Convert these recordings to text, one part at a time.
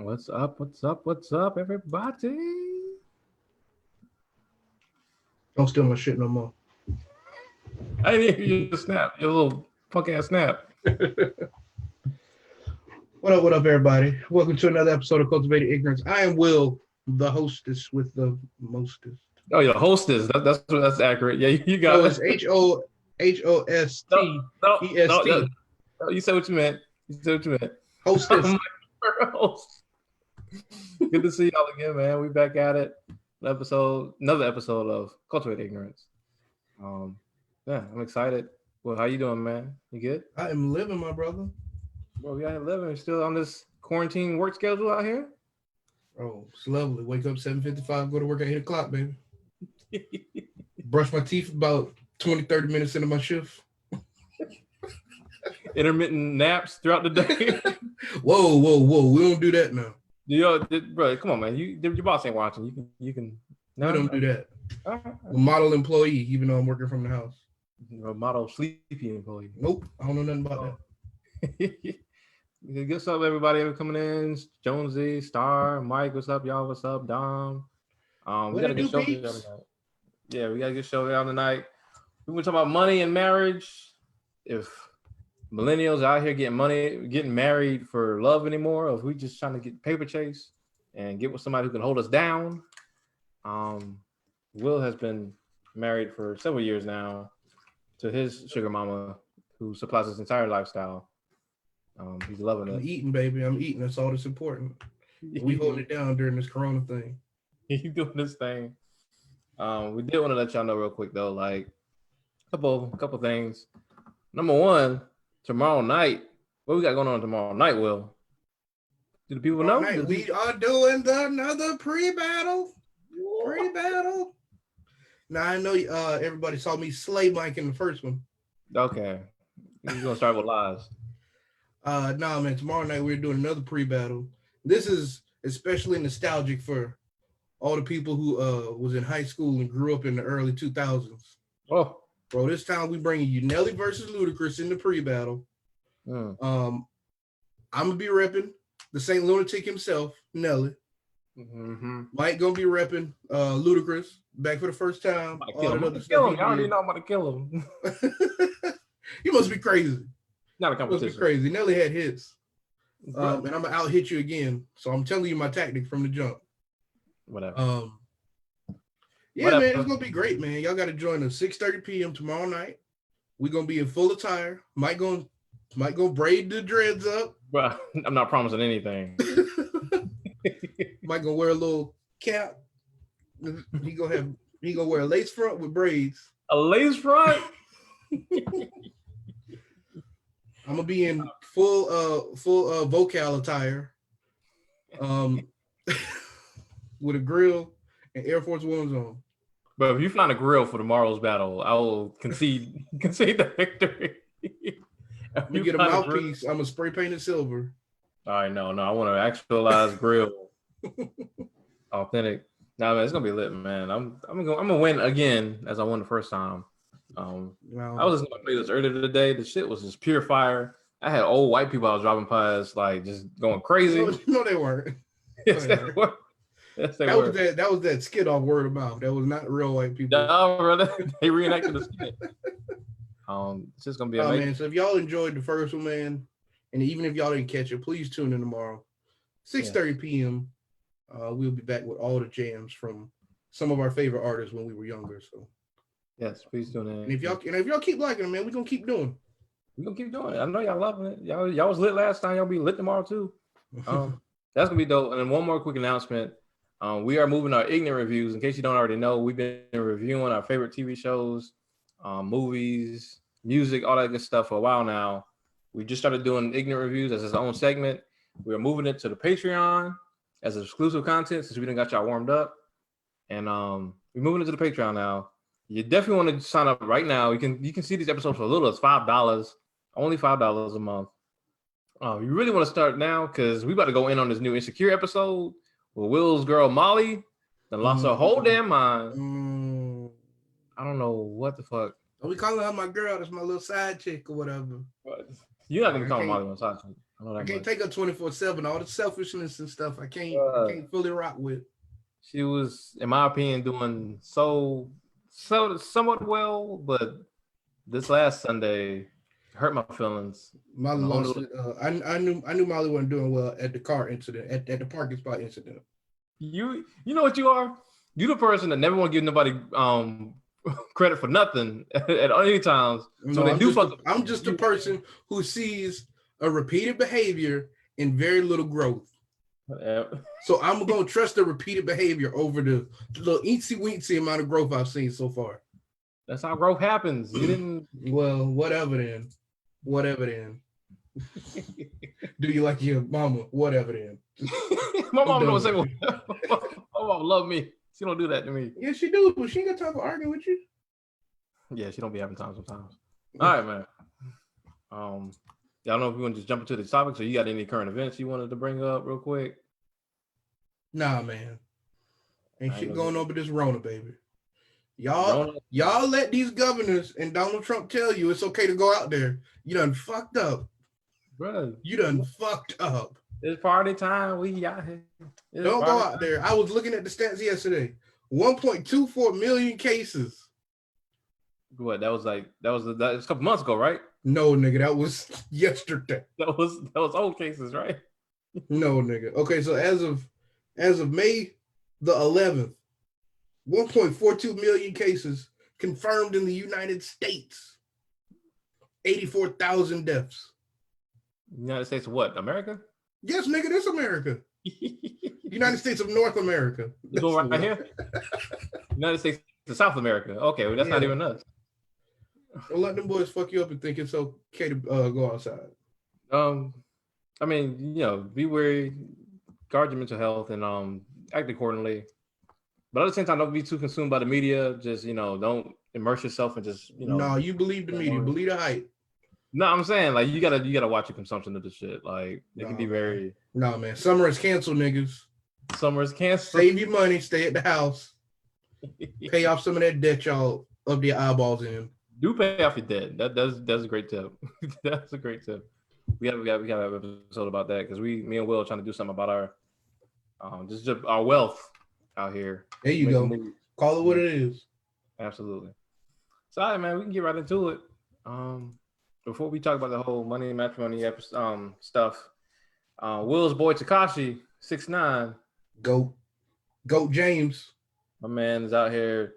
What's up? What's up? What's up, everybody? Don't steal my shit no more. I didn't hear you snap. Your little punk ass snap. What up, everybody? Welcome to another episode of Cultivated Ignorance. I am Will, the hostess with the mostest. Oh, your hostess. That's accurate. Yeah, you got No, it. it's HOST EST. No, you said what you meant. Hostess. Host. Good to see y'all again, man. We back at it. Another episode of Cultivated Ignorance. Yeah, I'm excited. Well, how you doing, man? You good? I am living, my brother. Bro, we got 11. Still on this quarantine work schedule out here? Oh, it's lovely. Wake up 7:55, go to work at 8 o'clock, baby. Brush my teeth about 20, 30 minutes into my shift. Intermittent naps throughout the day. Whoa. We don't do that now. Bro, come on, man. Your boss ain't watching. You can. No, we don't do that. All right. I'm a model employee, even though I'm working from the house. A model sleepy employee. Nope, I don't know nothing about that. What's up, everybody coming in? Jonesy, Star, Mike, what's up, y'all? What's up, Dom? We got a good show for y'all tonight. Yeah, we got a good show for y'all tonight. We're gonna talk about money and marriage. If millennials are out here getting married for love anymore, or if we just trying to get paper chase and get with somebody who can hold us down. Will has been married for several years now to his sugar mama, who supplies his entire lifestyle. He's loving it. I'm eating, baby. I'm eating. That's all that's important. We holding it down during this Corona thing. He's doing this thing. We did want to let y'all know real quick though, like a couple things. Number one, tomorrow night. What we got going on tomorrow night, Will? Do the people know? We are doing another pre-battle. Now I know everybody saw me slay Mike in the first one. Okay. We're gonna start with lies. No, man, tomorrow night we're doing another pre-battle. This is especially nostalgic for all the people who was in high school and grew up in the early 2000s. Oh. Bro, this time we bringing you Nelly versus Ludacris in the pre-battle. I'm gonna be repping the Saint Lunatic himself, Nelly. Mm-hmm. Mike gonna be repping Ludacris back for the first time. Kill him. I already know I'm gonna kill him. You must be crazy. Not a competition. Must be crazy. Nelly had hits. And I'm gonna out hit you again. So I'm telling you my tactic from the jump. Whatever. Man, it's gonna be great, man. Y'all gotta join us 6:30 p.m. tomorrow night. We're gonna be in full attire. Mike gonna braid the dreads up. Bro, I'm not promising anything. Mike gonna wear a little cap. He gonna wear a lace front with braids. A lace front? I'm gonna be in full vocal attire, with a grill and Air Force Ones on. But if you find a grill for tomorrow's battle, I will concede the victory. I'm gonna get a mouthpiece. I'm gonna spray paint it silver. All right, no, I want to actualize grill, authentic. Nah, man, it's gonna be lit, man. I'm gonna win again as I won the first time. I was listening to this earlier today. The shit was just pure fire. I had old white people I was driving past, like just going crazy. No, they weren't. Yes, they were. Yes, they were. That was that skit off word of mouth. That was not real white people. No, brother. They reenacted the skit. It's just gonna be amazing. Man, so if y'all enjoyed the first one, man, and even if y'all didn't catch it, please tune in tomorrow, 6:30 p.m. We'll be back with all the jams from some of our favorite artists when we were younger. So. Yes, please tune in. And if y'all keep liking them, man, we're gonna keep doing. We're gonna keep doing it. I know y'all loving it. Y'all was lit last time. Y'all be lit tomorrow too. That's gonna be dope. And then one more quick announcement. We are moving our ignorant reviews. In case you don't already know, we've been reviewing our favorite TV shows, movies, music, all that good stuff for a while now. We just started doing ignorant reviews as its own segment. We're moving it to the Patreon as exclusive content since we done got y'all warmed up. And we're moving it to the Patreon now. You definitely want to sign up right now. You can see these episodes for as little as $5, only $5 a month. You really want to start now because we about to go in on this new Insecure episode with Will's girl Molly that lost her whole damn mind. I don't know what the fuck. Are we calling her my girl? That's my little side chick or whatever. You're not gonna call Molly my side chick. I can't take her 24/7. All the selfishness and stuff, I can't fully rock with. She was, in my opinion, doing so somewhat well, but this last Sunday hurt my feelings. Molly lost it. I knew Molly wasn't doing well at the car incident, at the parking spot incident. You know what you are? You the person that never want to give nobody credit for nothing at any times. So I'm just a person who sees a repeated behavior and very little growth. Yeah. So I'm gonna trust the repeated behavior over the little eensy-weensy amount of growth I've seen so far. That's how growth happens. You didn't. Well, whatever then. Do you like your mama? Whatever then. My mom don't say. My mom love me. She don't do that to me. Yeah, she do, but she ain't got time for arguing with you. Yeah, she don't be having time sometimes. All right, man. I don't know if you want to just jump into the topics or you got any current events you wanted to bring up real quick. Nah, man. Ain't shit going on but this Rona, baby. Y'all let these governors and Donald Trump tell you it's okay to go out there. You done fucked up. Bro. You done fucked up. It's party time. We out here. Don't go out there. I was looking at the stats yesterday. 1.24 million cases. What? That was a couple months ago, right? No, nigga, that was yesterday. That was old cases, right? No, nigga. Okay, so as of May the 11th, 1.42 million cases confirmed in the United States. 84,000 deaths. United States of what? America? Yes, nigga, that's America. United States of North America. This one right here? United States of South America. Okay, well, that's not even us. Don't let them boys fuck you up and think it's okay to go outside. I mean, be wary, guard your mental health, and act accordingly. But at the same time, don't be too consumed by the media. Just don't immerse yourself in just No, you believe the media, believe the hype. No, I'm saying like you gotta watch your consumption of the shit. Like it can be very. No, man, summer is canceled, niggas. Summer is canceled. Save your money, stay at the house, pay off some of that debt y'all up your eyeballs in. Do pay off your debt. That's a great tip. That's a great tip. We got an episode about that because me and Will are trying to do something about our just our wealth out here. There you go. Call it what it is. Absolutely. So, all right, man, we can get right into it. Before we talk about the whole money matrimony stuff, Will's boy Tekashi 6ix9ine. Goat James. My man is out here.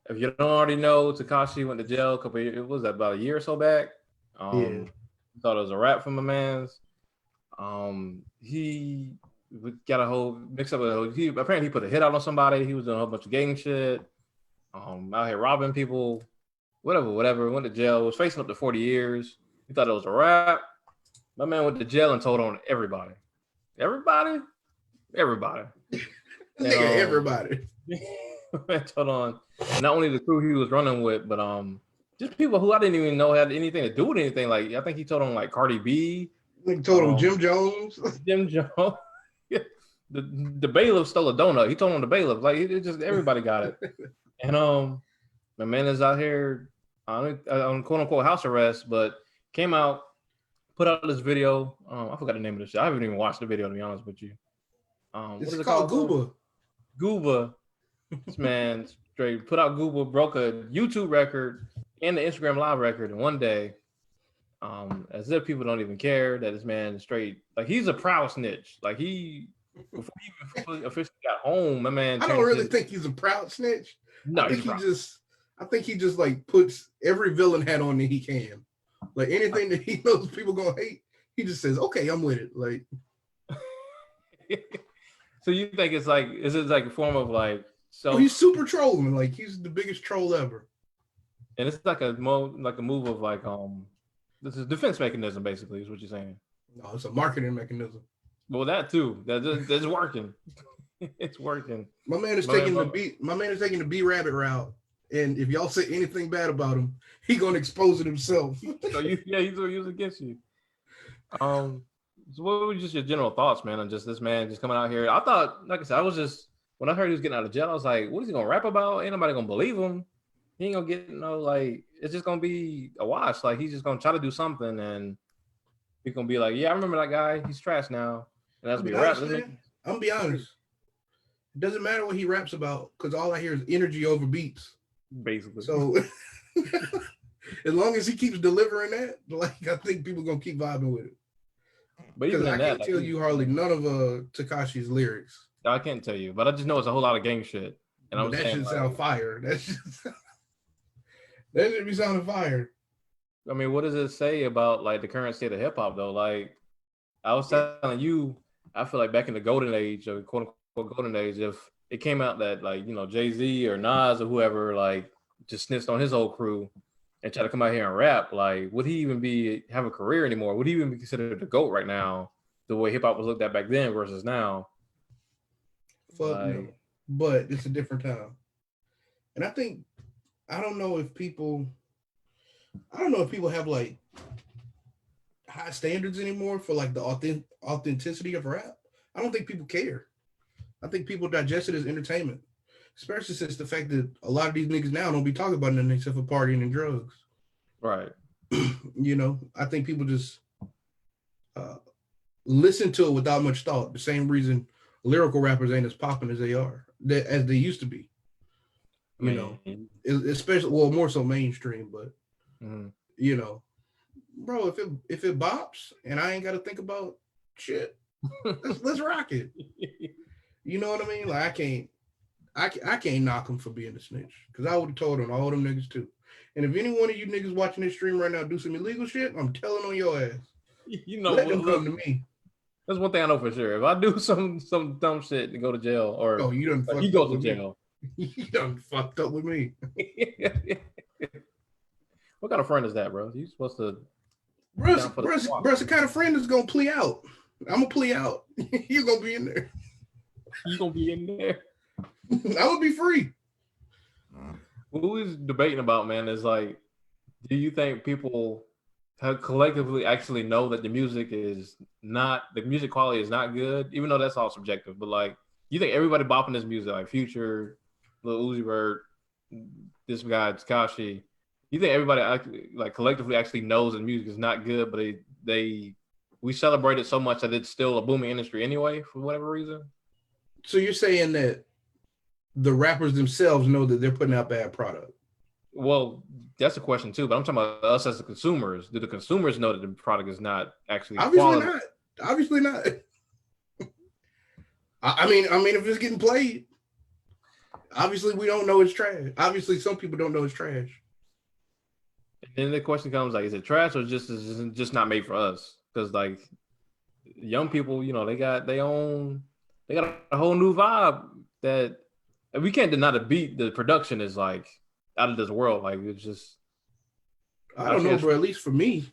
If you don't already know, Tekashi went to jail a couple of years. It was about a year or so back. Yeah. Thought it was a rap from my man's. He got a whole mix up. Apparently he put a hit out on somebody. He was doing a whole bunch of gang shit. Out here robbing people. Whatever. Went to jail. Was facing up to 40 years. He thought it was a rap. My man went to jail and told on everybody. Everybody. Nigga, everybody. Told on not only the crew he was running with, but just people who I didn't even know had anything to do with anything. Like I think he told on like Cardi B. He told him Jim Jones. Jim Jones. The bailiff stole a donut. He told on the bailiff. Like it just everybody got it. And my man is out here on quote unquote house arrest, but came out, put out this video. I forgot the name of the shit. I haven't even watched the video to be honest with you. What is it called? Gooba. Gooba. This man straight put out Gooba, broke a YouTube record and the Instagram live record in one day. As if people don't even care that this man is straight. Like he's a proud snitch. Like before he even officially got home, my man. I don't really think he's a proud snitch. No, I think he just like puts every villain hat on that he can. Like anything that he knows people gonna hate, he just says, "Okay, I'm with it." Like, so you think is it like a form of like? So he's super trolling. Like he's the biggest troll ever. And it's like a move of like this is a defense mechanism basically is what you're saying. No, it's a marketing mechanism. Well, that too. That's working. It's working. My man is taking the B rabbit route. And if y'all say anything bad about him, he gonna expose it himself. So he's gonna use it against you. So what were just your general thoughts, man, on just this man just coming out here? I thought, like I said, when I heard he was getting out of jail, I was like, what is he gonna rap about? Ain't nobody gonna believe him. He ain't gonna get like it's just gonna be a wash. Like he's just gonna try to do something and People gonna be like, yeah, I remember that guy. He's trash now, and that's I'll be be a rap. honest, man. I'm gonna be honest. It doesn't matter what he raps about because all I hear is energy over beats. Basically. So as long as he keeps delivering that, like I think people gonna keep vibing with it. But even Because I in that, can't tell you hardly none of Tekashi's lyrics. I can't tell you, but I just know it's a whole lot of gang shit. And But I'm that saying, should like, sound fire. That should be sounding fire. I mean, what does it say about like the current state of hip hop though? Like, I was telling you, I feel like back in the golden age, or quote unquote golden age, if it came out that like Jay-Z or Nas or whoever like just snitched on his whole crew and tried to come out here and rap, like would he even have a career anymore? Would he even be considered the GOAT right now? The way hip hop was looked at back then versus now. Fuck no. But it's a different time. And I don't know if people have like high standards anymore for like the authenticity of rap. I don't think people care. I think people digest it as entertainment, especially since the fact that a lot of these niggas now don't be talking about nothing except for partying and drugs. Right. I think people just listen to it without much thought. The same reason lyrical rappers ain't as popping as as they used to be. Especially more so mainstream, but bro, if it bops and I ain't got to think about shit, let's rock it. You know what I mean? Like I can't knock him for being a snitch because I would have told on all them niggas too. And if any one of you niggas watching this stream right now do some illegal shit, I'm telling on your ass. Let them come to me. That's one thing I know for sure. If I do some dumb shit and go to jail, or you done fucked you go to jail, you done fucked up with me. What kind of friend is that, bro? You supposed to? Bruh's the kind of friend that's gonna plea out. I'm gonna plea out. You're gonna be in there. You gonna be in there. I'm gonna be free. What we was debating about, man, is like, do you think people have collectively actually know that the music quality is not good, even though that's all subjective? But like, you think everybody bopping this music, like Future, Lil Uzi Vert, this guy Tekashi, you think everybody like collectively actually knows that music is not good, but we celebrate it so much that it's still a booming industry anyway for whatever reason? So you're saying that the rappers themselves know that they're putting out bad product? Well, that's a question too, but I'm talking about us as the consumers. Do the consumers know that the product is not actually obviously quality? not? Obviously not. I mean, if it's getting played, obviously we don't know it's trash. Obviously, some people don't know it's trash. And then the question comes like, is it trash or is it just not made for us? Because like young people, they got a whole new vibe that we can't deny. The production is like out of this world. Like it's just, I don't know, bro. At least for me,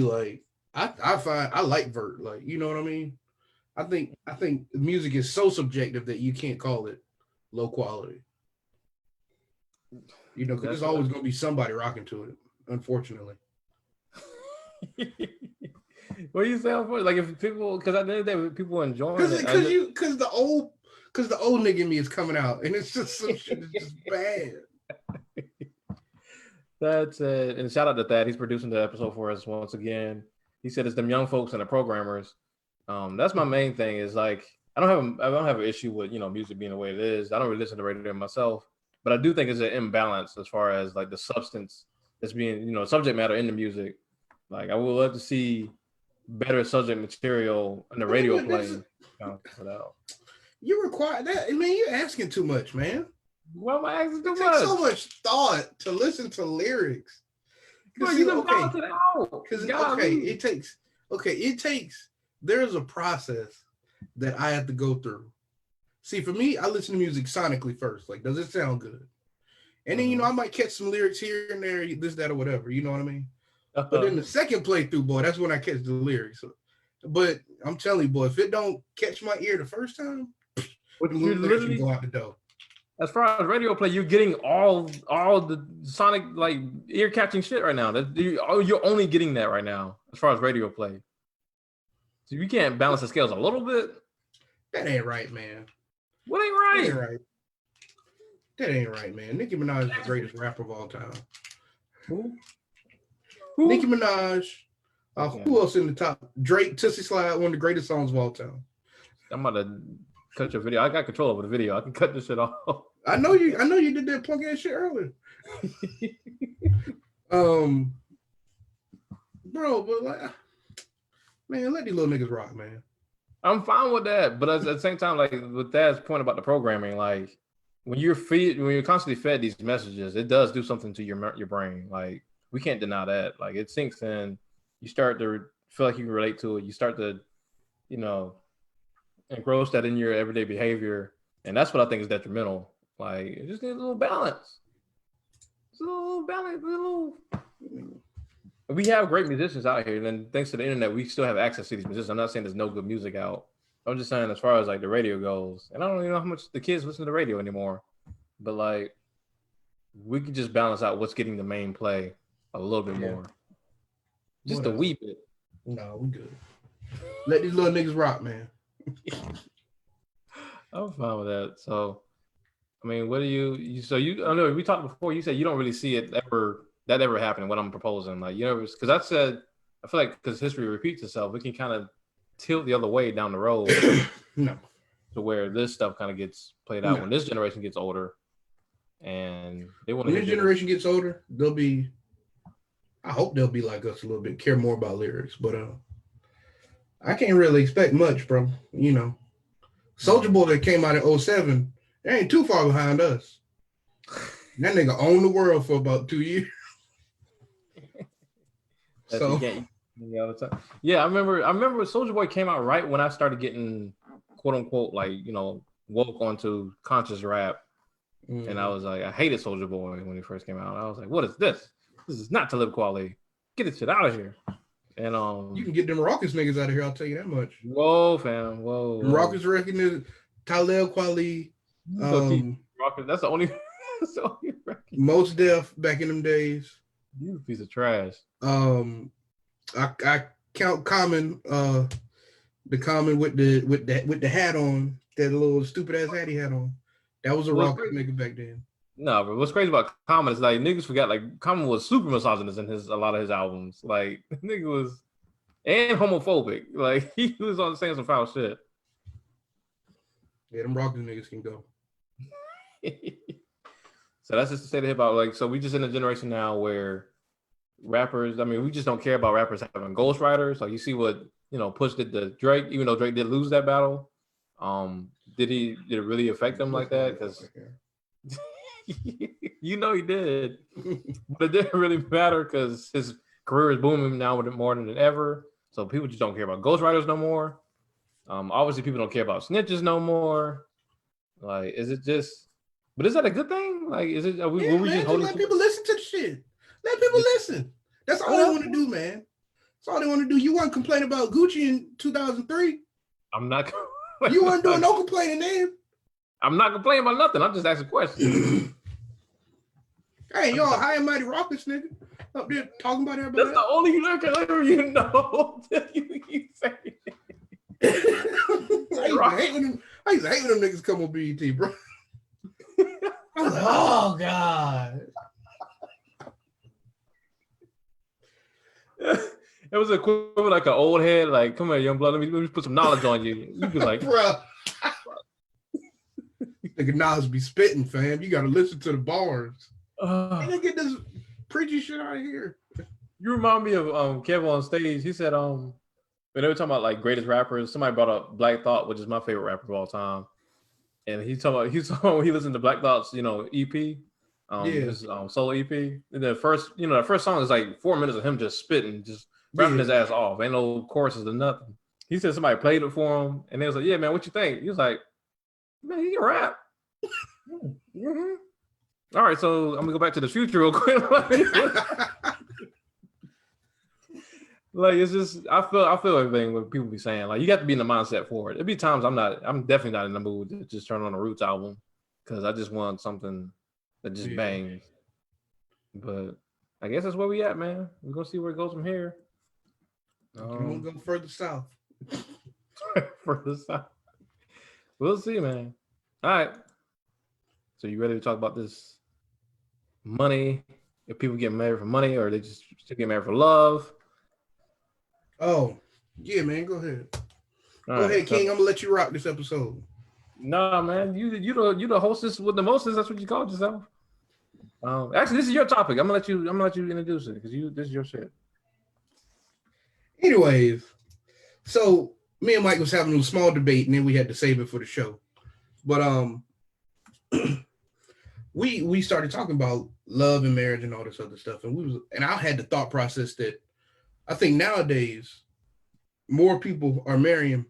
like I find I like Vert. Like, you know what I mean? I think the music is so subjective that you can't call it low quality. Because there's always going to be somebody rocking to it, unfortunately. What do you say? Like if people, because I know that people enjoying it. Because the old nigga in me is coming out, and it's just some shit that's just bad. That's it. And shout out to Thad. He's producing the episode for us once again. He said it's them young folks and the programmers. That's my main thing. Is like I don't have an issue with music being the way it is. I don't really listen to radio myself, but I do think it's an imbalance as far as like the substance that's being subject matter in the music. Like I would love to see better subject material in the radio playing. You require that? Man, you're asking too much, man. Why am I asking too much? It takes so much thought to listen to lyrics. Bro, you can balance it out. It takes. There's a process that I have to go through. See, for me, I listen to music sonically first. Like, does it sound good? And then I might catch some lyrics here and there, this, that, or whatever. You know what I mean? But then the second playthrough, boy, that's when I catch the lyrics. But I'm telling you, boy, if it don't catch my ear the first time, you literally go out the door. As far as radio play, you're getting all the sonic like ear catching shit right now. You're only getting that right now as far as radio play. So you can't balance the scales a little bit. That ain't right, man. What ain't right? That ain't right. That ain't right, man. Nicki Minaj is the greatest rapper of all time. Who? Nicki Minaj. Okay. Who else in the top? Drake, Tootsie Slide, one of the greatest songs of all time. I'm about to cut your video. I got control over the video. I can cut this shit off. I know you did that plug in shit earlier. Bro, but like, man, let these little niggas rock, man. I'm fine with that, but at the same time, like with Dad's point about the programming, like when you're constantly fed these messages, it does do something to your brain. Like we can't deny that. Like it sinks in. You start to feel like you can relate to it. You start to, engross that in your everyday behavior, and that's what I think is detrimental. Like it just needs a little balance. Just a little balance. We have great musicians out here, and then thanks to the internet, we still have access to these musicians. I'm not saying there's no good music out. I'm just saying as far as like the radio goes, and I don't even know how much the kids listen to the radio anymore, but like we could just balance out what's getting the main play a little bit more. Just a wee bit. No, we good. Let these little niggas rock, man. I'm fine with that. So, I mean, what do you? I know we talked before. You said you don't really see it ever happening. What I'm proposing, like because I feel like because history repeats itself, we can kind of tilt the other way down the road. No, to where this stuff kind of gets played out when this generation gets older, and they want to. When this generation gets older, I hope they'll be like us a little bit, care more about lyrics, but I can't really expect much from, Soulja Boy that came out in 2007, they ain't too far behind us. That nigga owned the world for about 2 years. So yeah, I remember Soulja Boy came out right when I started getting quote unquote like, woke onto conscious rap. Mm-hmm. And I was like, I hated Soulja Boy when he first came out. I was like, what is this? This is not Talib Kweli. Get this shit out of here. And you can get them raucous niggas out of here, I'll tell you that much. Whoa, fam. Whoa. Raucous record, Talib Kweli. That's the only record. Most Def back in them days. You a piece of trash. I count Common, the Common with the hat on, that little stupid ass hat he had on. That was a raucous nigga back then. No, but what's crazy about Common is like niggas forgot like Common was super misogynist in a lot of his albums. Like nigga was and homophobic. Like he was on saying some foul shit. Yeah, them raucous niggas can go. So that's just to say to him about like, so we just in a generation now where rappers, I mean, we just don't care about rappers having ghostwriters. Like you see what Push did to Drake, even though Drake did lose that battle. Did it really affect him like that? Because he did, but it didn't really matter because his career is booming now more than ever. So people just don't care about ghostwriters no more. Obviously, people don't care about snitches no more. Like, is it just? But is that a good thing? Like, is it? We just holding? Let people listen to the shit. Let people listen. That's all they want to do, man. That's all they want to do. You weren't complaining about Gucci in 2003. I'm not. You weren't doing no complaining then. I'm not complaining about nothing. I'm just asking questions. Hey, y'all, high and mighty raucous nigga up there talking about everybody. That's the only lyric you know. You say. I used to hate when them niggas come on BET, bro. I was like, oh God. It was equivalent like an old head, like, come here, young blood, let me put some knowledge on you. You be like, bro. Nigga Nas be spitting, fam. You gotta listen to the bars. Nigga, get this preachy shit out of here. You remind me of Kevin on stage. He said, when they were talking about like greatest rappers, somebody brought up Black Thought, which is my favorite rapper of all time. And he listened to Black Thought's, EP, his solo EP. And the first song is like 4 minutes of him just spitting, just rapping his ass off. Ain't no choruses or nothing. He said somebody played it for him, and they was like, "Yeah, man, what you think?" He was like, "Man, he can rap." Mm-hmm. All right, so I'm gonna go back to the future real quick. Like it's just I feel everything what people be saying. Like you got to be in the mindset for it. There'd be times I'm definitely not in the mood to just turn on a Roots album because I just want something that just bangs. But I guess that's where we at, man. We're gonna see where it goes from here. We'll go further south. Further south. We'll see, man. All right. So you ready to talk about this money if people get married for money or they just get married for love. Oh, yeah, man. Go ahead. All Go right, ahead, King. so I'm gonna let you rock this episode. nah, man, you the hostess with the mostest. That's what you called yourself. Actually, this is your topic. I'm gonna let you introduce it because this is your shit. Anyways, so me and Mike was having a small debate, and then we had to save it for the show. But we started talking about love and marriage and all this other stuff, and I had the thought process that I think nowadays more people are marrying,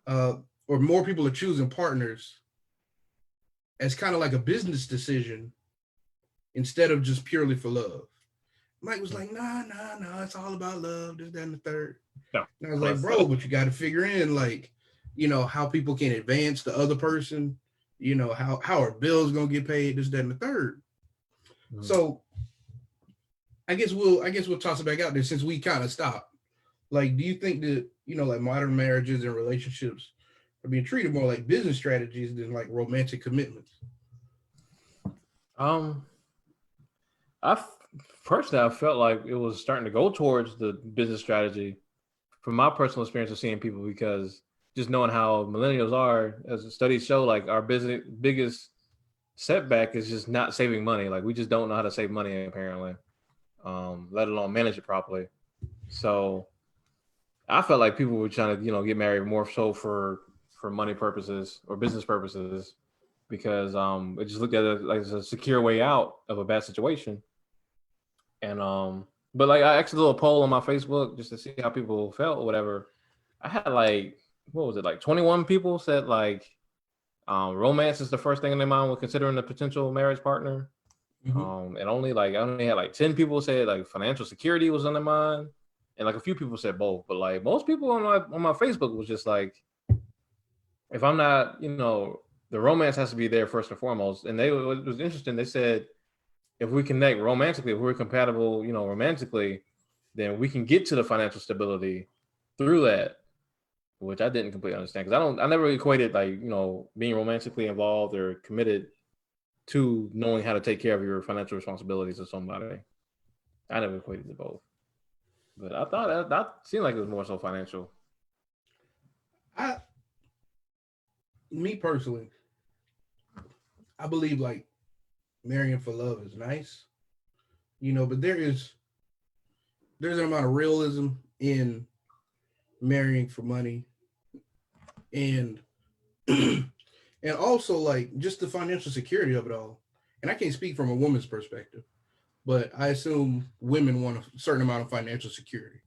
or more people are choosing partners as kind of like a business decision instead of just purely for love. Mike was like, nah, it's all about love, this, that, and the third. No, and I was like, bro, but you got to figure in, like, how people can advance the other person, how our bills gonna get paid, this, that, and the third. Mm-hmm. So I guess we'll toss it back out there since we kind of stopped. Like, do you think that, like modern marriages and relationships are being treated more like business strategies than like romantic commitments? Personally, I felt like it was starting to go towards the business strategy from my personal experience of seeing people, because just knowing how millennials are, as the studies show, like our biggest setback is just not saving money. Like we just don't know how to save money apparently, let alone manage it properly. So I felt like people were trying to, get married more so for money purposes or business purposes, because it just looked at it like it's a secure way out of a bad situation. And but like I actually did a little poll on my Facebook just to see how people felt or whatever. I had like, what was it, like 21 people said like romance is the first thing in their mind when considering a potential marriage partner. Mm-hmm. And I only had like 10 people say like financial security was on their mind, and like a few people said both. But like most people on my Facebook was just like, if I'm not, the romance has to be there first and foremost. And it was interesting. They said, if we connect romantically, if we're compatible, romantically, then we can get to the financial stability through that, which I didn't completely understand, because I never equated like, being romantically involved or committed to knowing how to take care of your financial responsibilities of somebody. I never equated the both, but I thought that seemed like it was more so financial. Me personally, I believe like marrying for love is nice, but there's an amount of realism in marrying for money, and and also like just the financial security of it all. And I can't speak from a woman's perspective, but I assume women want a certain amount of financial security.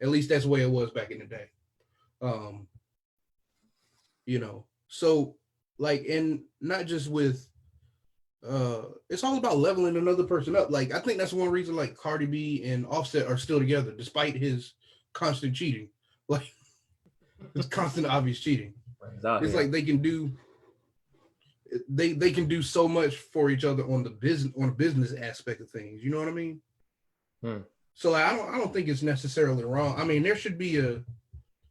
At least that's the way it was back in the day. So like, and not just with it's all about leveling another person up. Like I think that's one reason like Cardi B and Offset are still together despite his constant cheating. Like it's constant obvious cheating. It's like they can do so much for each other on the business aspect of things. You know what I mean? So like, I don't think it's necessarily wrong. I mean, there should be a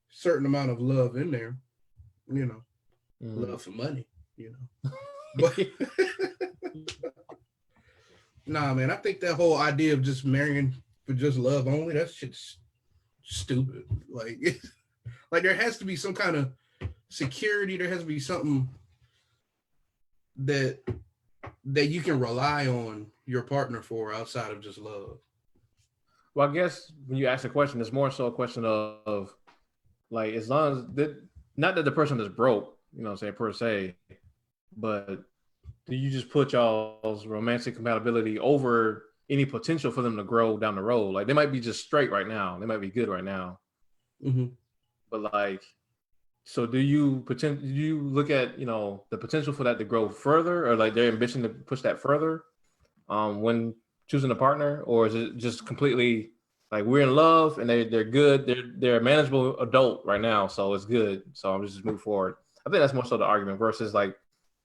certain amount of love in there, love for money, But nah, man, I think that whole idea of just marrying for just love only, that shit's stupid. Like there has to be some kind of security. There has to be something that you can rely on your partner for outside of just love. Well, I guess when you ask the question, it's more so a question of like, as long as not that the person is broke, per se, but do you just put y'all's romantic compatibility over any potential for them to grow down the road? Like they might be just straight right now, they might be good right now, but like, so do you look at the potential for that to grow further, or like their ambition to push that further when choosing a partner, or is it just completely like we're in love and they're good, they're a manageable adult right now, so it's good, so I'm just move forward? I think that's more so the argument versus like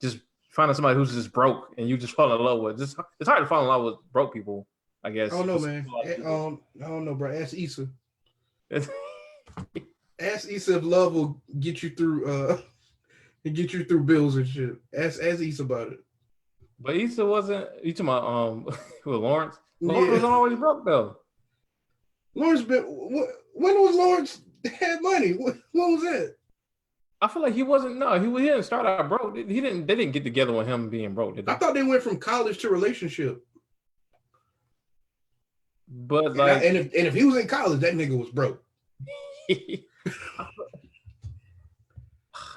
just finding somebody who's just broke and you just fall in love with. Just it's hard to fall in love with broke people, I guess. I don't know, man. I don't know, bro. Ask Issa. Ask Issa if love will get you through bills and shit. Ask Issa about it. But Issa wasn't. You talking about with Lawrence? Lawrence Yeah. wasn't always broke though. Lawrence been when was Lawrence had money? What was that? I feel like he wasn't. No, he didn't start out broke. He didn't. They didn't get together with him being broke, did I they? thought they went from college to relationship. But And like, if he was in college, that nigga was broke.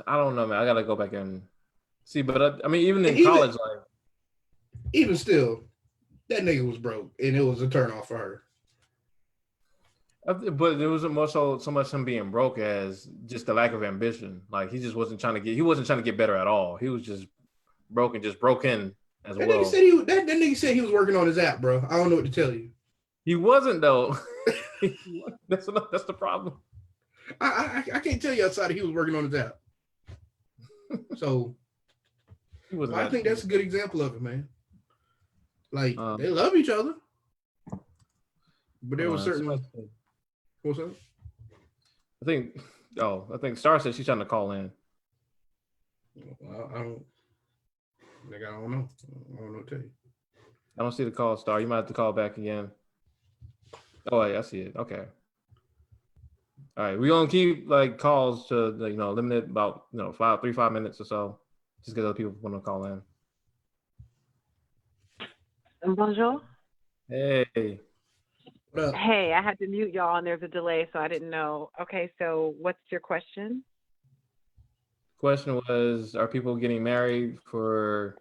I don't know, man. I gotta go back and see. But I mean, even And in college, like, even still, that nigga was broke, and it was a turnoff for her. but it wasn't more so much him being broke as just the lack of ambition. Like he just wasn't trying to get. He wasn't trying to get better at all. He was just broken, just broken as That well. nigga said that nigga said he was working on his app, bro. I don't know what to tell you. He wasn't though. that's the problem. I can't tell you outside of he was working on his app. So I think that's a good example of it, man. Like they love each other, but there was certain. What's up? I think Star said she's trying to call in. Well, I don't know. I don't know what to tell you. I don't see the call, Star. You might have to call back again. Oh, yeah, I see it. Okay. All right, we're gonna keep like calls to limited about 5 minutes or so, just because other people want to call in. Bonjour. Hey. Hey, I had to mute y'all and there's a delay, so I didn't know. Okay, so what's your question? Question was, are people getting married for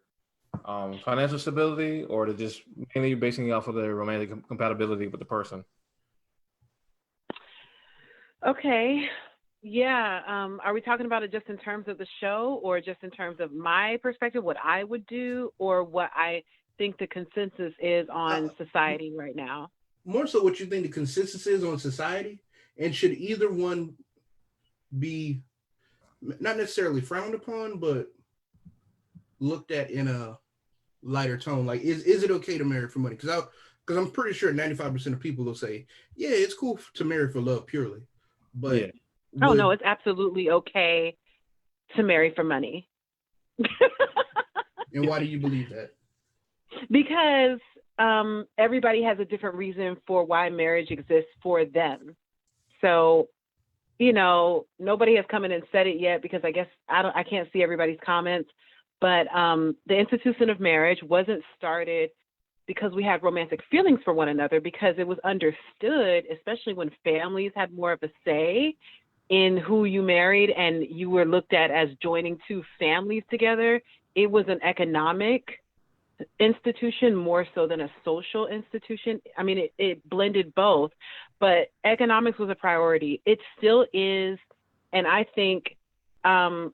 financial stability, or to just mainly basing it off of their romantic compatibility with the person? Okay. Yeah. Are we talking about it just in terms of the show, or just in terms of my perspective, what I would do, or what I think the consensus is on society right now? More so what you think the consensus is on society, and should either one be not necessarily frowned upon, but looked at in a lighter tone? Like, is it okay to marry for money? Because I'm pretty sure 95% of people will say, yeah, it's cool to marry for love purely. But yeah. Oh no, it's absolutely okay to marry for money. And why do you believe that? Because everybody has a different reason for why marriage exists for them. So, nobody has come in and said it yet, because I guess I can't see everybody's comments. But the institution of marriage wasn't started because we had romantic feelings for one another, because it was understood, especially when families had more of a say in who you married and you were looked at as joining two families together. It was an economic institution more so than a social institution. I mean, it blended both, but economics was a priority. It still is. And I think in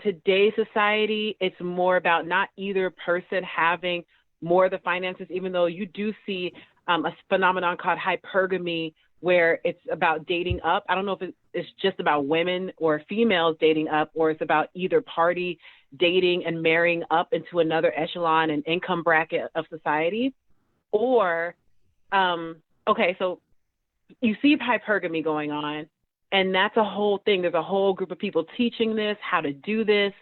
today's society, it's more about not either person having more of the finances, even though you do see a phenomenon called hypergamy, where it's about dating up. I don't know if it's just about women or females dating up, or it's about either party dating and marrying up into another echelon and income bracket of society. Or, okay, so you see hypergamy going on, and that's a whole thing. There's a whole group of people teaching this, how to do this.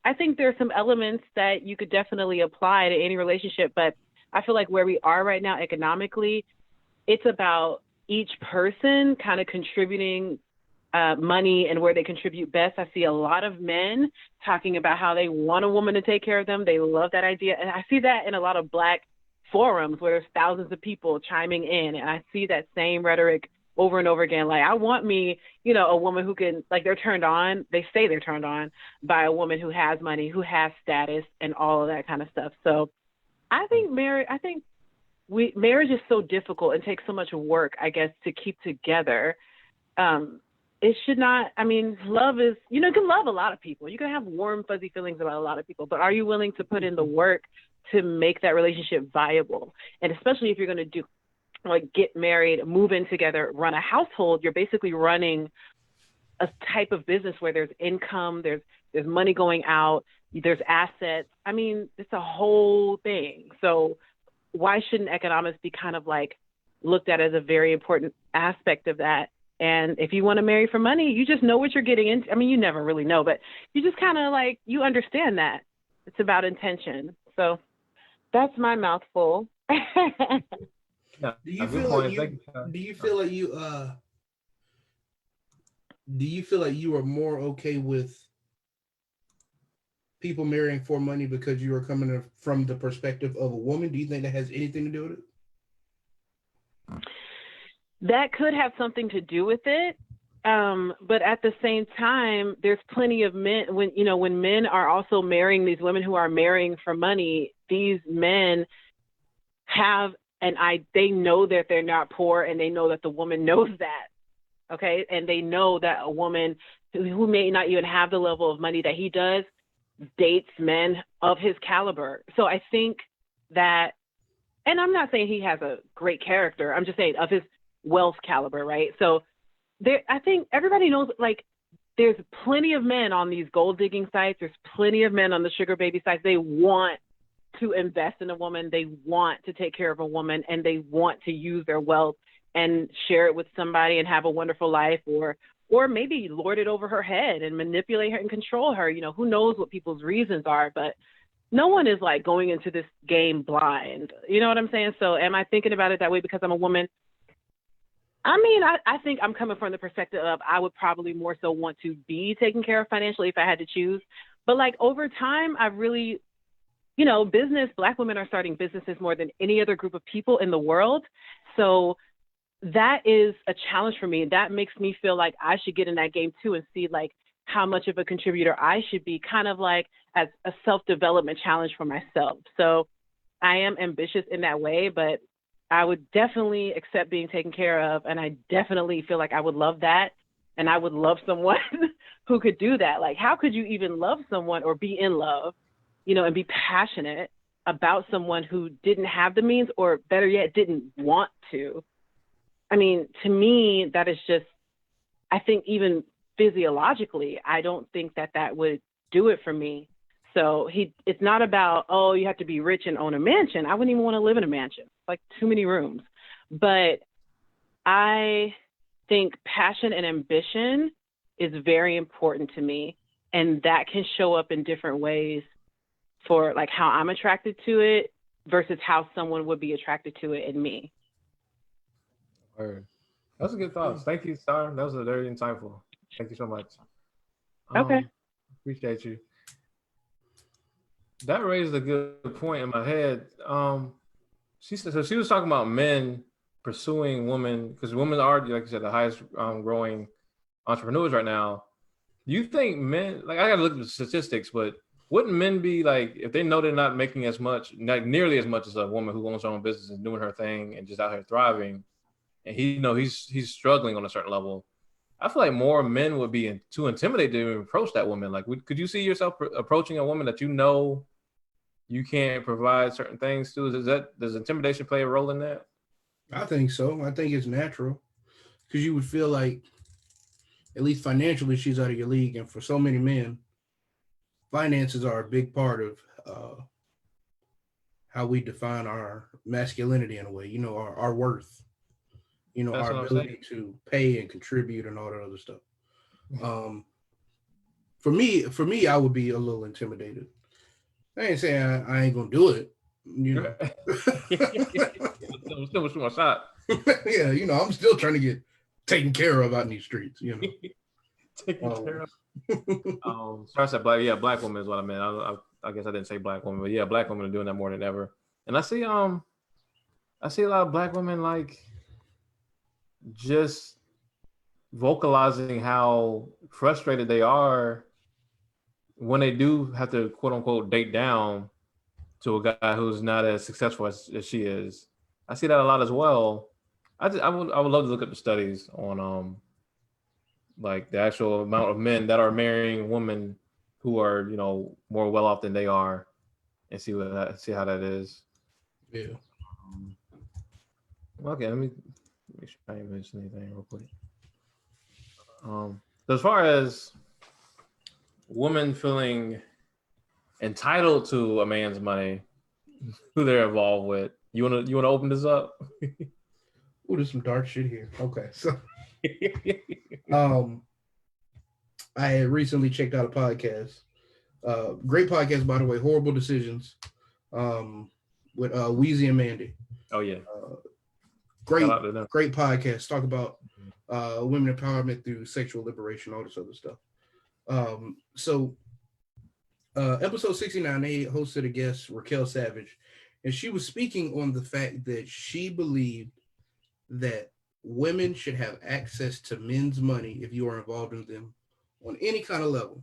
I think there are some elements that you could definitely apply to any relationship, but I feel like where we are right now economically, it's about each person kind of contributing money and where they contribute best. I see a lot of men talking about how they want a woman to take care of them. They love that idea. And I see that in a lot of Black forums where there's thousands of people chiming in. And I see that same rhetoric over and over again. Like, I want me, a woman who can, like, they say they're turned on by a woman who has money, who has status, and all of that kind of stuff. So I think marriage is so difficult and takes so much work, I guess, to keep together. It should not, love is, you can love a lot of people. You can have warm, fuzzy feelings about a lot of people, but are you willing to put in the work to make that relationship viable? And especially if you're going to get married, move in together, run a household, you're basically running a type of business where there's income, there's money going out, there's assets. It's a whole thing. So why shouldn't economics be kind of like looked at as a very important aspect of that? And if you want to marry for money, you just know what you're getting into. You never really know, but you just kind of you understand that it's about intention. So that's my mouthful. Yeah, Do you good feel point. like Thank do you feel like you are more okay with people marrying for money because you are coming from the perspective of a woman? Do you think that has anything to do with it? That could have something to do with it. But at the same time, there's plenty of men when men are also marrying these women who are marrying for money, these men have they know that they're not poor, and they know that the woman knows that. Okay. And they know that a woman who may not even have the level of money that he does dates men of his caliber. So I think that, and I'm not saying he has a great character, I'm just saying of his wealth caliber, right? So I think everybody knows, like, there's plenty of men on these gold digging sites. There's plenty of men on the sugar baby sites. They want to invest in a woman. They want to take care of a woman, and they want to use their wealth and share it with somebody and have a wonderful life, or maybe lord it over her head and manipulate her and control her. Who knows what people's reasons are, but no one is like going into this game blind. You know what I'm saying? So am I thinking about it that way because I'm a woman? I mean, I think I'm coming from the perspective of I would probably more so want to be taken care of financially if I had to choose. But like over time, I've really, Black women are starting businesses more than any other group of people in the world. So that is a challenge for me. That makes me feel like I should get in that game too and see like how much of a contributor I should be, kind of like as a self-development challenge for myself. So I am ambitious in that way, but I would definitely accept being taken care of. And I definitely feel like I would love that. And I would love someone who could do that. Like, how could you even love someone or be in love, and be passionate about someone who didn't have the means, or better yet, didn't want to? I mean, to me, that is just, I think even physiologically, I don't think that would do it for me. So it's not about, oh, you have to be rich and own a mansion. I wouldn't even want to live in a mansion. Like too many rooms. But I think passion and ambition is very important to me. And that can show up in different ways for like how I'm attracted to it versus how someone would be attracted to it in me. Word. That's a good thought. Thank you, Star. That was very insightful. Thank you so much. Okay. Appreciate you. That raised a good point in my head. She said, so she was talking about men pursuing women, because women are, like you said, the highest growing entrepreneurs right now. Do you think men, like, I gotta look at the statistics, but wouldn't men be like, if they know they're not making as much, like nearly as much as a woman who owns her own business and doing her thing and just out here thriving, and he's struggling on a certain level, I feel like more men would be too intimidated to approach that woman. Like, could you see yourself approaching a woman that you can't provide certain things to? Does intimidation play a role in that? I think so. I think it's natural because you would feel like, at least financially, she's out of your league. And for so many men, finances are a big part of how we define our masculinity in a way, our worth, That's our what I'm ability saying. to pay and contribute and all that other stuff. For me, I would be a little intimidated. I ain't saying I ain't gonna do it, Still shoot my shot. Yeah, I'm still trying to get taken care of out in these streets, Taken care of. Star said black woman is what I meant. I guess I didn't say black woman, but yeah, black women are doing that more than ever. And I see a lot of black women like just vocalizing how frustrated they are when they do have to quote unquote date down to a guy who's not as successful as she is. I see that a lot as well. I would love to look up the studies on like the actual amount of men that are marrying women who are more well off than they are, and see how that is. Yeah. Okay, let me make sure I didn't miss anything real quick. As far as women feeling entitled to a man's money, who they're involved with, you wanna open this up? Oh, there's some dark shit here. Okay, so I had recently checked out a podcast. Great podcast, by the way. Horrible Decisions. with Weezy and Mandy. Oh yeah, Great shout out to them. great podcast. Talk about women empowerment through sexual liberation, all this other stuff. So episode 69, they hosted a guest, Raquel Savage, and she was speaking on the fact that she believed that women should have access to men's money if you are involved in them on any kind of level.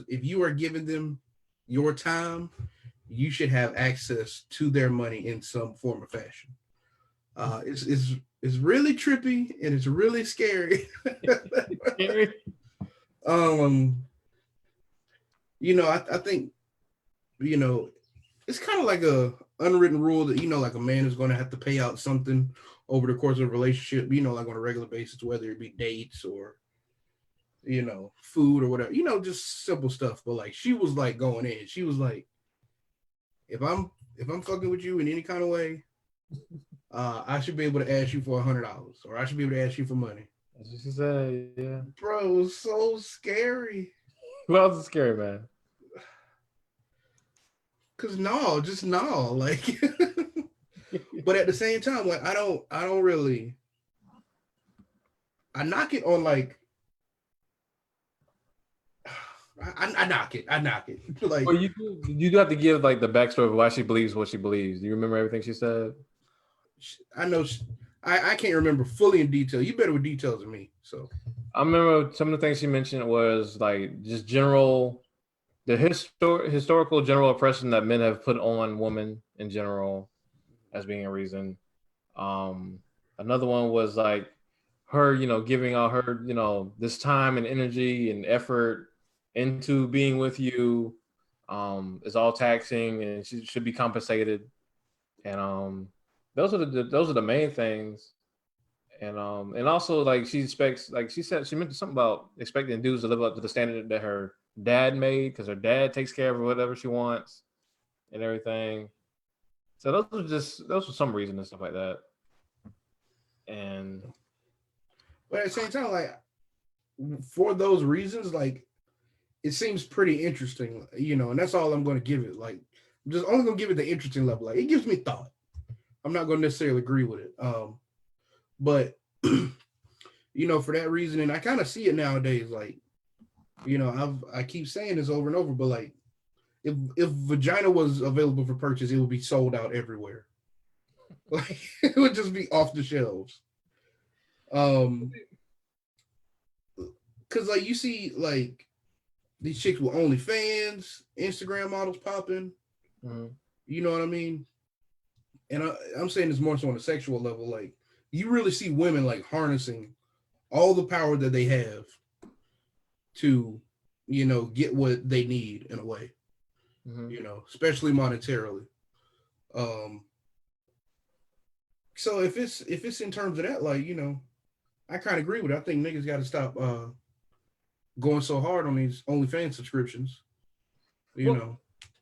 If you are giving them your time, you should have access to their money in some form or fashion. It's really trippy and it's really scary. I think, it's kind of like a unwritten rule that, like a man is going to have to pay out something over the course of a relationship, like on a regular basis, whether it be dates or, food or whatever, just simple stuff. But like, she was like going in, she was like, if I'm fucking with you in any kind of way, I should be able to ask you for $100, or I should be able to ask you for money. That's what she said. Yeah, bro, it was so scary. Well, it's scary, man. Cause just no, like. But at the same time, like I don't really. I knock it on like. I knock it. Like, well, you do have to give like the backstory of why she believes what she believes. Do you remember everything she said? I know. I can't remember fully in detail. You better with details than me. So I remember some of the things she mentioned was like just the historical general oppression that men have put on women in general as being a reason. Another one was like her, giving all her, this time and energy and effort into being with you is all taxing and she should be compensated. And those are the main things. And also like she expects, like she said, she mentioned something about expecting dudes to live up to the standard that her dad made because her dad takes care of whatever she wants and everything. So those were some reasons and stuff like that. But at the same time, like for those reasons, like it seems pretty interesting, and that's all I'm going to give it. Like I'm just only going to give it the interesting level. Like it gives me thought. I'm not going to necessarily agree with it. But for that reason, and I kind of see it nowadays, like, I keep saying this over and over, but like if vagina was available for purchase, it would be sold out everywhere. Like it would just be off the shelves. Because like you see like these chicks with OnlyFans, Instagram models popping. Mm-hmm. You know what I mean? And I'm saying this more so on a sexual level. Like you really see women like harnessing all the power that they have to, get what they need in a way. Mm-hmm. Especially monetarily. So if it's in terms of that, like, I kind of agree with it. I think niggas got to stop going so hard on these OnlyFans subscriptions.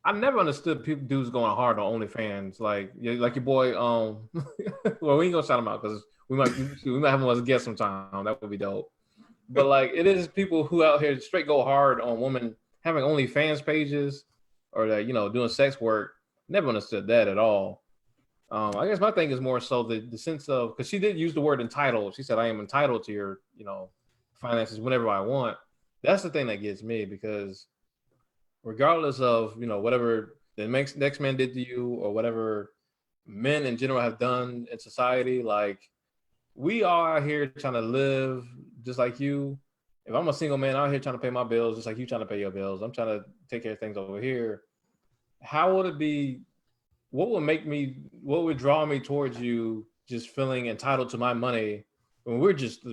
I never understood dudes going hard on OnlyFans. Like your boy. Well, we ain't gonna shout him out because we might have him as a guest sometime. That would be dope. But like, it is people who out here straight go hard on women having OnlyFans pages or that doing sex work. Never understood that at all. I guess my thing is more so the sense of, because she did use the word entitled. She said, I am entitled to your, finances whenever I want. That's the thing that gets me, because regardless of, whatever the next man did to you or whatever men in general have done in society, like we are out here trying to live just like you. If I'm a single man out here trying to pay my bills, just like you trying to pay your bills, I'm trying to take care of things over here. How would it be? What would draw me towards you just feeling entitled to my money when we're just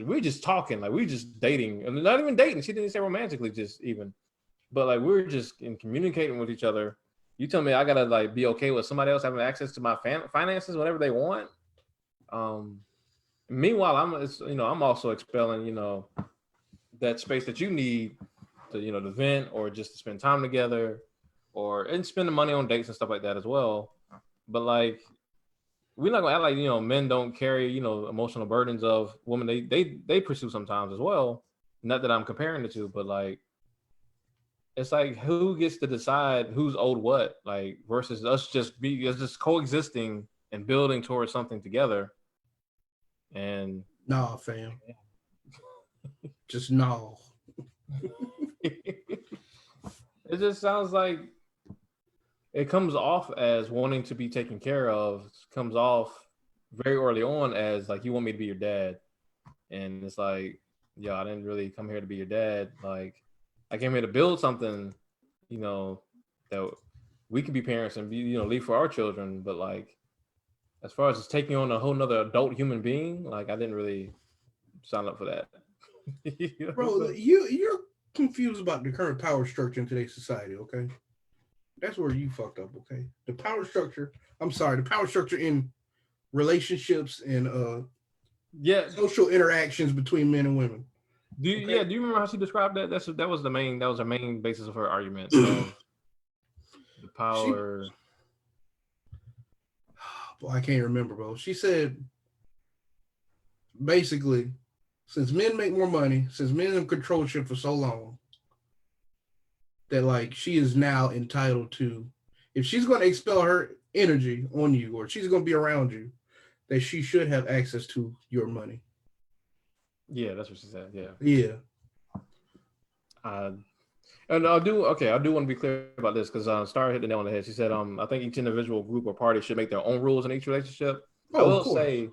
talking, like we're just dating, and not even dating. She didn't say romantically, just even, but like we're just communicating with each other. You tell me I gotta like be okay with somebody else having access to my finances whenever they want. Meanwhile, I'm also expelling, that space that you need to, to vent or just to spend time together, and spending money on dates and stuff like that as well. But like, we're not gonna act like men don't carry emotional burdens of women they pursue sometimes as well. Not that I'm comparing the two, but like, it's like who gets to decide who's owed what, like versus us just coexisting and building towards something together. And Nah, fam. Just no. it just sounds like it comes off as wanting to be taken care of, comes off very early on as like you want me to be your dad. And it's like, yo, I didn't really come here to be your dad. Like I came here to build something, that we could be parents and be, leave for our children. But like as far as just taking on a whole nother adult human being, like I didn't really sign up for that. Bro, you're confused about the current power structure in today's society, okay? That's where you fucked up, okay? The power structure, the power structure in relationships and yeah, social interactions between men and women. do you remember how she described that? That was her main basis of her argument. Of the power. Boy, I can't remember, bro. She said basically, since men make more money, since men have controlled shit for so long, that like she is now entitled to, if she's going to expel her energy on you or she's going to be around you, that she should have access to your money. Yeah, that's what she said. Yeah. Yeah. And I do want to be clear about this because Star hit the nail on the head. She said, I think each individual group or party should make their own rules in each relationship. I will say,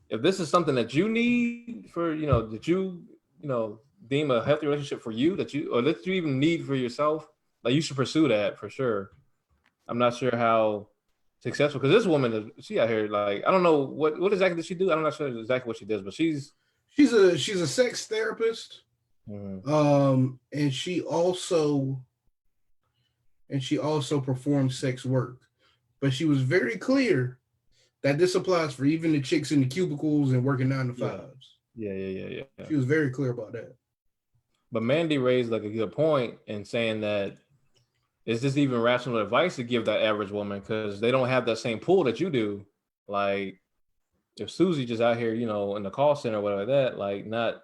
if this is something that you need for, that you deem a healthy relationship for you, that you even need for yourself, like you should pursue that for sure. I'm not sure how successful because this woman, she out here like I don't know what exactly does she do. I'm not sure exactly what she does, but she's a sex therapist. Mm-hmm. And she also performs sex work, but she was very clear that this applies for even the chicks in the cubicles and working 9 to 5s. Yeah. She was very clear about that. But Mandy raised like a good point in saying that is this even rational advice to give that average woman because they don't have that same pull that you do. Like if Susie just out here, in the call center or whatever like that, like not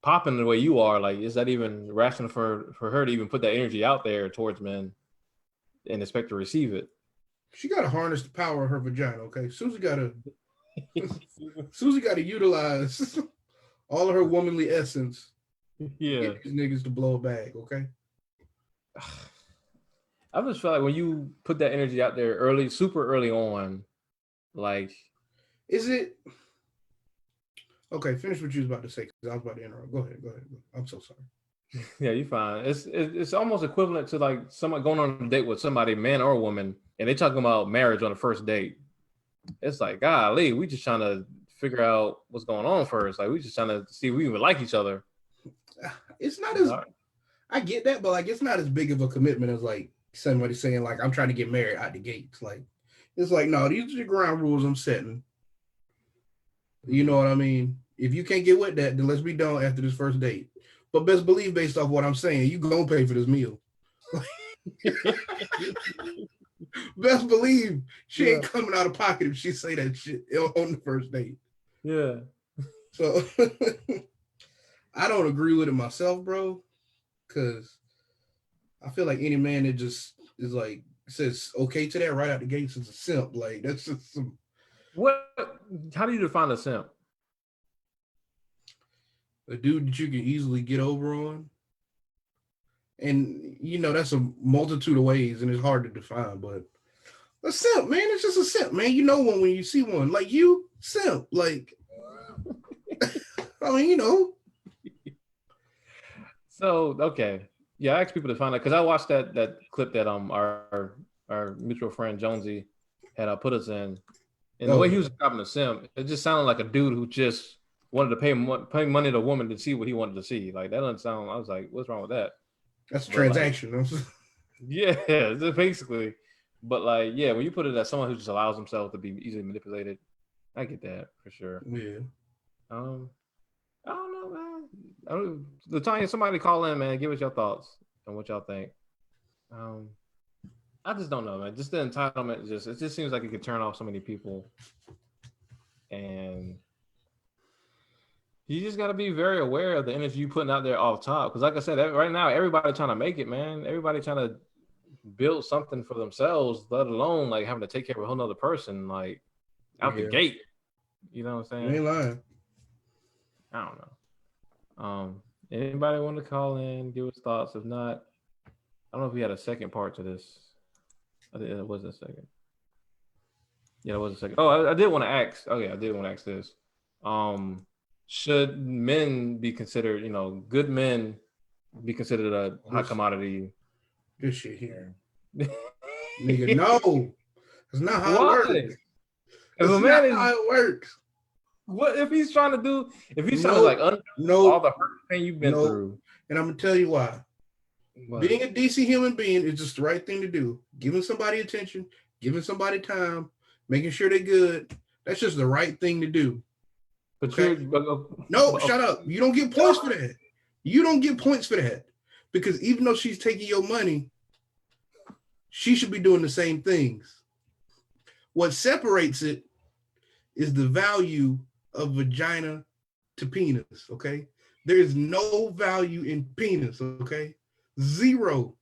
popping the way you are, like is that even rational for her to even put that energy out there towards men and expect to receive it? She got to harness the power of her vagina, okay? Susie got to utilize all of her womanly essence. Yeah, get these niggas to blow a bag, okay? I just feel like when you put that energy out there super early on, like, is it okay? Finish what you was about to say because I was about to interrupt. Go ahead. I'm so sorry. Yeah, you're fine. It's almost equivalent to like someone going on a date with somebody, man or woman, and they talking about marriage on the first date. It's like, golly, we just trying to figure out what's going on first. Like, we just trying to see if we even like each other. It's not as I get that, but like it's not as big of a commitment as like somebody saying like I'm trying to get married out the gates. Like it's like no, these are the ground rules I'm setting. You know what I mean? If you can't get with that, then let's be done after this first date. But best believe, based off what I'm saying, you gonna pay for this meal. Best believe she ain't coming out of pocket if she say that shit on the first date. Yeah. So I don't agree with it myself, bro, because I feel like any man that just is like says okay to that right out the gates is a simp. Like that's just some. How do you define a simp? A dude that you can easily get over on. And that's a multitude of ways and it's hard to define, but a simp, man, it's just a simp, man. You know one when you see one. Like you, simp. Like I mean, So okay. Yeah, I asked people to find out because I watched that clip that our mutual friend Jonesy had put us in. And the way he was describing a simp, it just sounded like a dude who just wanted to pay money to a woman to see what he wanted to see. Like that doesn't sound. I was like, what's wrong with that? That's a transaction. Like, yeah, basically. But like, yeah, when you put it as someone who just allows himself to be easily manipulated, I get that for sure. Yeah. I don't know, man. Latanya, somebody call in, man. Give us your thoughts and what y'all think. I just don't know, man. Just the entitlement, it just seems like it could turn off so many people. And You just got to be very aware of the energy you putting out there off top. Because like I said, right now, everybody trying to make it, man. Everybody trying to build something for themselves, let alone like having to take care of a whole nother person, like out the gate. You know what I'm saying? You ain't lying. I don't know. Anybody want to call in, give us thoughts? If not, I don't know if we had a second part to this. I think it was a second. Yeah, it was a second. Oh, I did want to ask. Oh yeah, I did want to ask this. Should men be considered, good men be considered a hot commodity? This shit here. Nigga, no. That's not how it works. That's not how it works. What if he's trying to do, if he's trying to like undo all the hurt thing you've been through? And I'm going to tell you why. What? Being a decent human being is just the right thing to do. Giving somebody attention, giving somebody time, making sure they're good. That's just the right thing to do. But okay? No, shut up. You don't get points for that. You don't get points for that. Because even though she's taking your money, she should be doing the same things. What separates it is the value of vagina to penis, okay? There is no value in penis, okay? Zero.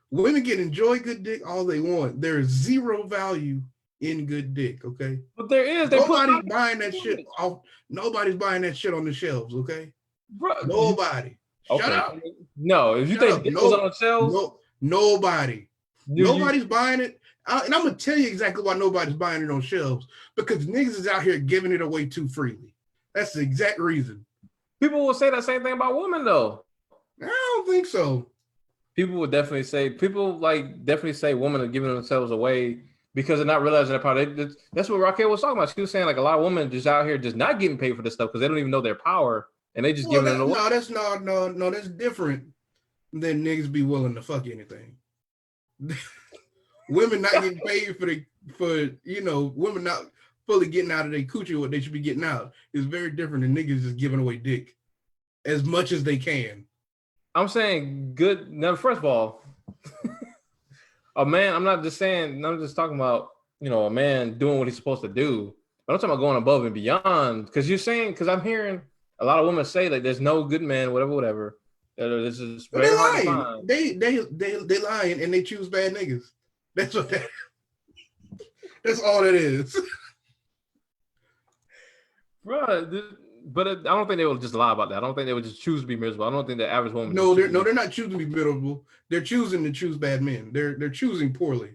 Women can enjoy good dick all they want. There is zero value in good dick, okay? But there is. Nobody's buying that shit off. Nobody's buying that shit on the shelves, okay? Bro, nobody. Okay. Shut up. No, if you think it was on the shelves, nobody. Nobody's buying it. And I'm gonna tell you exactly why nobody's buying it on shelves. Because niggas is out here giving it away too freely. That's the exact reason. People will say that same thing about women, though. I don't think so. People would definitely say women are giving themselves away because they're not realizing that part. That's what Raquel was talking about. She was saying like a lot of women just out here just not getting paid for this stuff because they don't even know their power and they just giving it away. No, that's different than niggas be willing to fuck anything. Women not getting paid women not fully getting out of their coochie what they should be getting out is very different than niggas just giving away dick as much as they can. I'm saying good. Now, first of all, a man, I'm just talking about, a man doing what he's supposed to do. But I'm talking about going above and beyond. Because I'm hearing a lot of women say like there's no good man, whatever. This is very hard to find. They lying and they choose bad niggas. That's what that's all it is. Bro, but I don't think they will just lie about that. I don't think they would just choose to be miserable. I don't think the average woman. They're not choosing to be miserable. They're choosing to choose bad men. They're choosing poorly.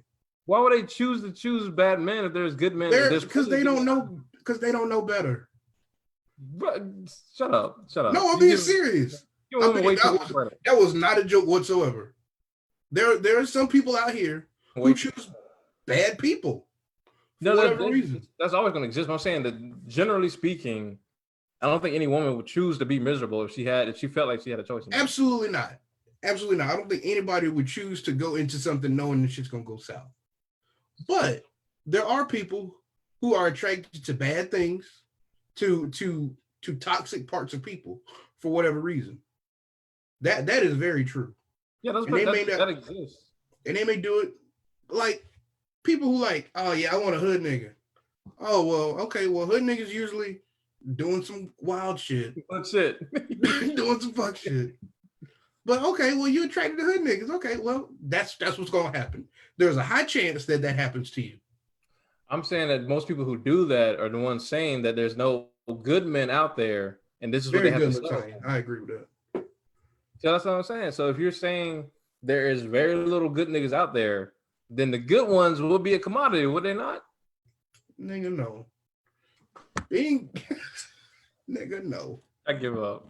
Why would they choose bad men if there's good men? Because they don't know. Because they don't know better. Bro, shut up. No, I'm being serious. That was not a joke whatsoever. There are some people out here who choose bad people for whatever reason. That's always going to exist. But I'm saying that generally speaking, I don't think any woman would choose to be miserable if she felt like she had a choice. Absolutely not. Absolutely not. I don't think anybody would choose to go into something knowing that shit's going to go south. But there are people who are attracted to bad things, to toxic parts of people for whatever reason. That is very true. Yeah, that exists. And they may do it like people who like, oh yeah, I want a hood nigga. Oh well, okay, well hood niggas usually doing some wild shit. That's it. Doing some fuck shit. But okay, well you attracted to hood niggas. Okay, well that's what's gonna happen. There's a high chance that happens to you. I'm saying that most people who do that are the ones saying that there's no good men out there, and this is very what they have to say. I agree with that. So that's what I'm saying. So if you're saying there is very little good niggas out there, then the good ones will be a commodity, would they not? Nigga, no. Nigga, no. I give up.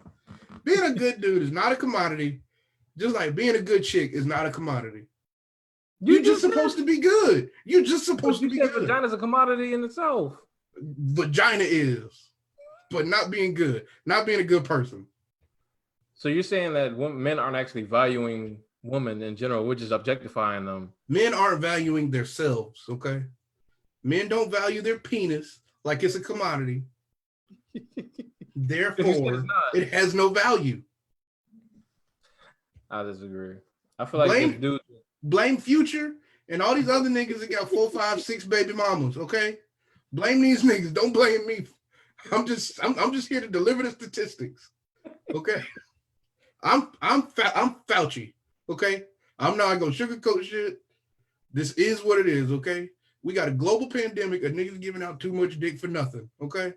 Being a good dude is not a commodity, just like being a good chick is not a commodity. You're just supposed to be good. You're just supposed to be good. Vagina is a commodity in itself. Vagina is, but not being good, not being a good person. So you're saying that men aren't actually valuing women in general, we're just objectifying them. Men aren't valuing themselves, okay? Men don't value their penis like it's a commodity. Therefore, it has no value. I disagree. I feel like blame Future and all these other niggas that got 4, 5, 6 baby mamas, okay? Blame these niggas. Don't blame me. I'm just here to deliver the statistics. Okay. I'm Fauci. Okay. I'm not gonna sugarcoat shit. This is what it is. Okay. We got a global pandemic of niggas giving out too much dick for nothing. Okay.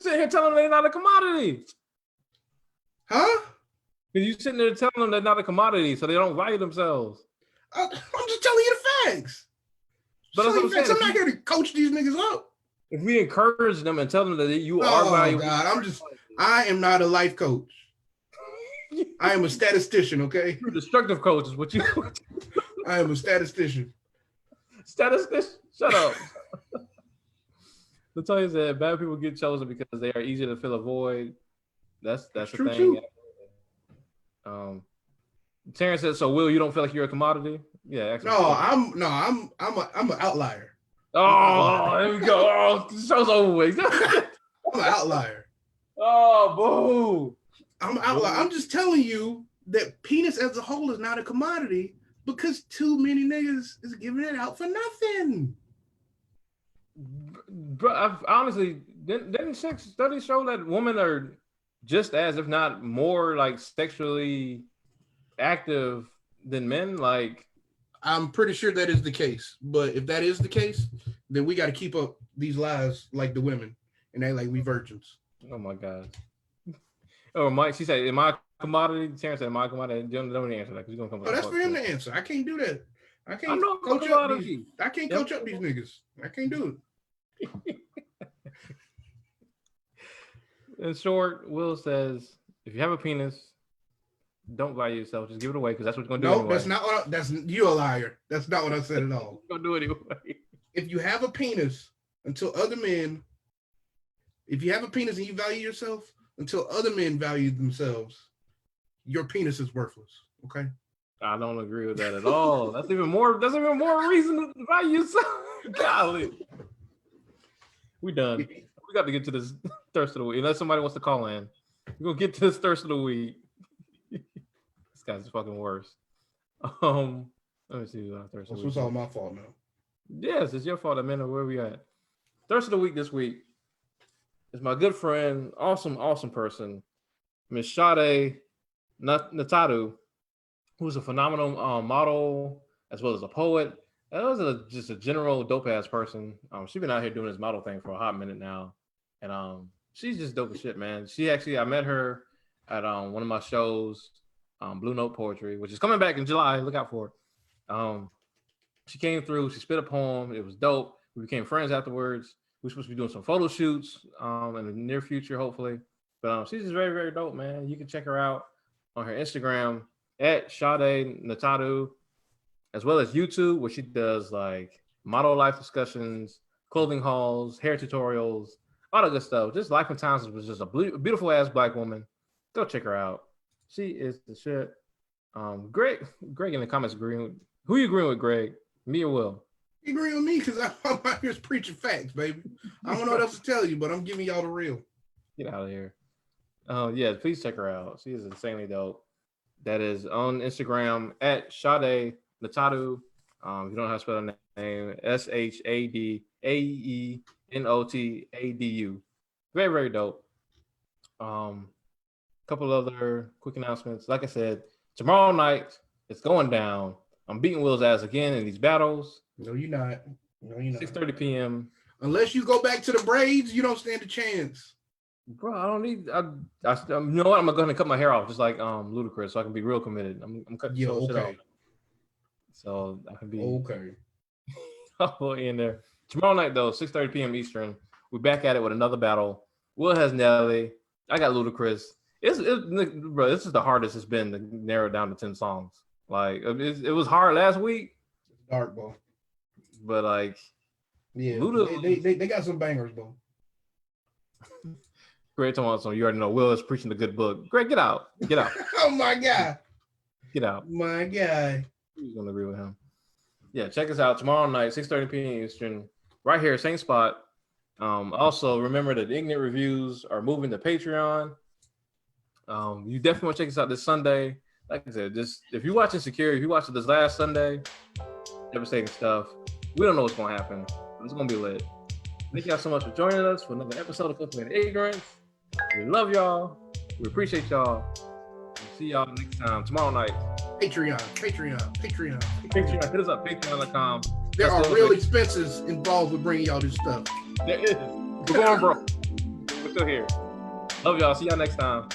Sitting here telling them they're not a commodity. Huh? Because you sitting there telling them they're not a commodity, so they don't value themselves. I'm just telling you the facts. But that's what I'm saying. I'm not here to coach these niggas up. If we encourage them and tell them that you are valuable. God, I am not a life coach. I am a statistician, okay? You're a destructive coach is what you I am a statistician. Statistician? Shut up. Latoya said bad people get chosen because they are easy to fill a void. That's the true thing. Too. Terrence said, so Will, you don't feel like you're a commodity? Yeah, actually. I'm an outlier. Oh, there we go. Oh, the show's over with. I'm an outlier. Oh, boo. I'm an outlier. I'm just telling you that penis as a whole is not a commodity because too many niggas is giving it out for nothing. Bro, honestly, didn't sex studies show that women are just as, if not more, like sexually active than men? Like, I'm pretty sure that is the case. But if that is the case, then we got to keep up these lies like the women and act like we virgins. oh my God. Oh, Mike, she said, am I a commodity? Terrence said, am I a commodity? Don't answer that because he's going to come. Oh, that's for him to answer. I can't do that. I can't coach up these niggas. I can't do it. In short, Will says, if you have a penis, don't value yourself. Just give it away because that's what you're going to do. No, anyway. that's not what. That's you a liar. That's not what I said at all. You're going to do it anyway. If you have a penis until other men, if you have a penis and you value yourself until other men value themselves, your penis is worthless. Okay. I don't agree with that at all. That's even more reason to value yourself. Golly. We done. We got to get to this thirst of the week. Unless somebody wants to call in. We're gonna get to this thirst of the week. This guy's fucking worse. Let me see. Thirst of the week. It's all my fault now. Yes, it's your fault, Amanda. Where we at? Thirst of the week this week is my good friend, awesome person, Miss Sade Natadu, who's a phenomenal model as well as a poet. Just a general dope ass person. She's been out here doing this model thing for a hot minute now, and she's just dope as shit, man. I met her at one of my shows, Blue Note Poetry, which is coming back in July. Look out for it. She came through. She spit a poem. It was dope. We became friends afterwards. We're supposed to be doing some photo shoots in the near future, hopefully. But she's just very, very dope, man. You can check her out on her Instagram at Sade Natadu, as well as YouTube, where she does like model life discussions, clothing hauls, hair tutorials, all that good stuff. Just Life and Times was just a beautiful ass Black woman. Go check her out. She is the shit. Greg in the comments agreeing. Who you agreeing with, Greg? Me or Will? You agree with me because I'm out here preaching facts, baby. I don't know what else to tell you, but I'm giving y'all the real. Get out of here. Yeah, please check her out. She is insanely dope. That is on Instagram at Sade Natadu. If you don't know how to spell her name, SHADAENOTADU. Very, very dope. Couple other quick announcements. Like I said, tomorrow night it's going down. I'm beating Will's ass again in these battles. No, you're not. 6:30 p.m. Unless you go back to the braids, you don't stand a chance. Bro, I don't need. You know what? I'm going to cut my hair off just like Ludacris, so I can be real committed. I'm cutting shit off. So I can be okay. in there. Tomorrow night though, 6:30 p.m. Eastern, we're back at it with another battle. Will has Nelly. I got Ludacris. Bro, this is the hardest it's been to narrow down to 10 songs. Like it was hard last week. It's dark, bro. But like, yeah, they got some bangers, bro. Greg Thomas, you already know Will is preaching the good book. Greg, get out. Get out. Oh my God. Get out. My guy. Who's gonna agree with him? Yeah, check us out tomorrow night, 6:30 p.m. Eastern, right here, same spot. Also, remember that the Ignorant Reviews are moving to Patreon. You definitely want to check us out this Sunday. Like I said, just if you're watching Secure, if you watched this last Sunday, devastating stuff. We don't know what's gonna happen. It's gonna be lit. Thank y'all so much for joining us for another episode of Cultivating Ignorance. We love y'all. We appreciate y'all. We'll see y'all next time, tomorrow night. Patreon. Patreon. Hit us up, patreon.com. There are real expenses involved with bringing y'all this stuff. There is. We're going broke. We're still here. Love y'all. See y'all next time.